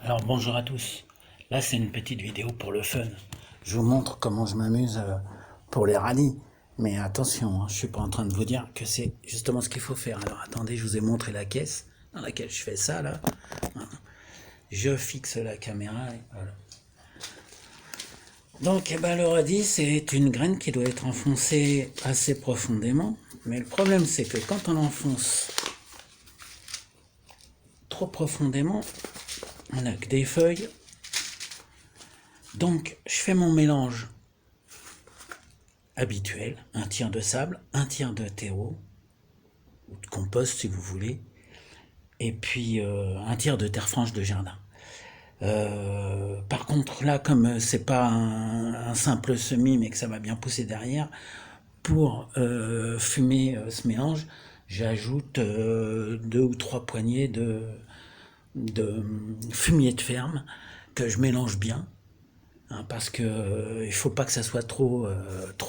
Alors bonjour à tous, là c'est une petite vidéo pour le fun. Je vous montre comment je m'amuse pour les rallyes. Mais attention, je suis pas en train de vous dire que c'est justement ce qu'il faut faire. Alors attendez, je vous ai montré la caisse dans laquelle je fais ça là. Je fixe la caméra et voilà. Donc le radis c'est une graine qui doit être enfoncée assez profondément. Mais le problème c'est que quand on enfonce trop profondément, on n'a que des feuilles. Donc je fais mon mélange habituel, un tiers de sable, un tiers de terreau, ou de compost si vous voulez, et puis un tiers de terre franche de jardin. Par contre là, comme c'est pas un simple semis, mais que ça va bien pousser derrière, pour fumer ce mélange, j'ajoute 2 ou 3 poignées de fumier de ferme que je mélange bien. Parce que il faut pas que ça soit trop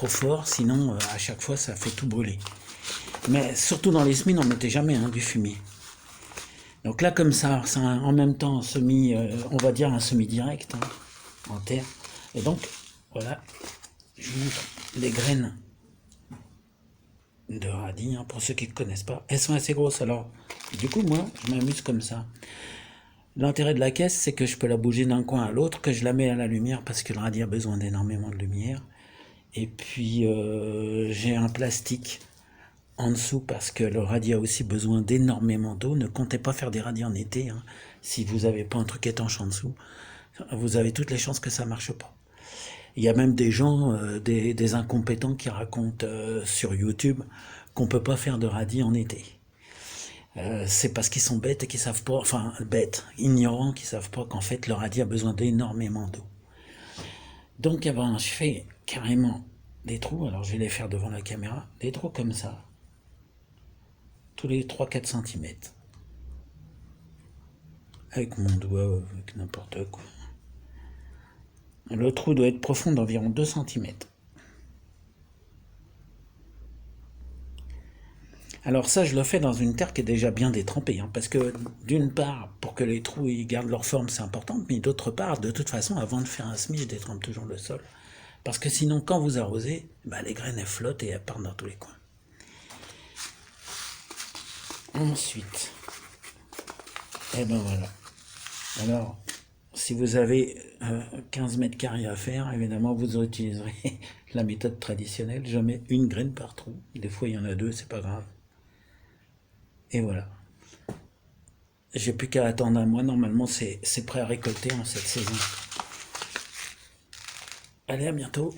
fort, sinon à chaque fois ça fait tout brûler. Mais surtout dans les semis, on mettait jamais du fumier. Donc là comme ça, c'est en même temps un semis, on va dire un semis direct en terre. Et donc voilà, je vous montre les graines de radis, pour ceux qui ne connaissent pas. Elles sont assez grosses, alors du coup moi je m'amuse comme ça. L'intérêt de la caisse, c'est que je peux la bouger d'un coin à l'autre, que je la mets à la lumière parce que le radis a besoin d'énormément de lumière. Et puis j'ai un plastique en dessous parce que le radis a aussi besoin d'énormément d'eau. Ne comptez pas faire des radis en été. Si vous n'avez pas un truc étanche en dessous, vous avez toutes les chances que ça ne marche pas. Il y a même des gens, des incompétents qui racontent sur YouTube qu'on ne peut pas faire de radis en été. C'est parce qu'ils sont bêtes et qu'ils savent pas, enfin bêtes, ignorants, qui savent pas qu'en fait le radis a besoin d'énormément d'eau. Donc je fais carrément des trous, alors je vais les faire devant la caméra, des trous comme ça, tous les 3-4 cm. Avec mon doigt, avec n'importe quoi. Le trou doit être profond d'environ 2 cm. Alors ça, je le fais dans une terre qui est déjà bien détrempée, parce que d'une part, pour que les trous ils gardent leur forme, c'est important, mais d'autre part, de toute façon, avant de faire un semis, je détrempe toujours le sol. Parce que sinon, quand vous arrosez, les graines elles flottent et elles partent dans tous les coins. Ensuite, voilà. Alors, si vous avez 15 mètres carrés à faire, évidemment, vous utiliserez la méthode traditionnelle. Je mets une graine par trou. Des fois, il y en a 2, c'est pas grave. Et voilà. J'ai plus qu'à attendre un mois. Normalement, c'est prêt à récolter en cette saison. Allez, à bientôt.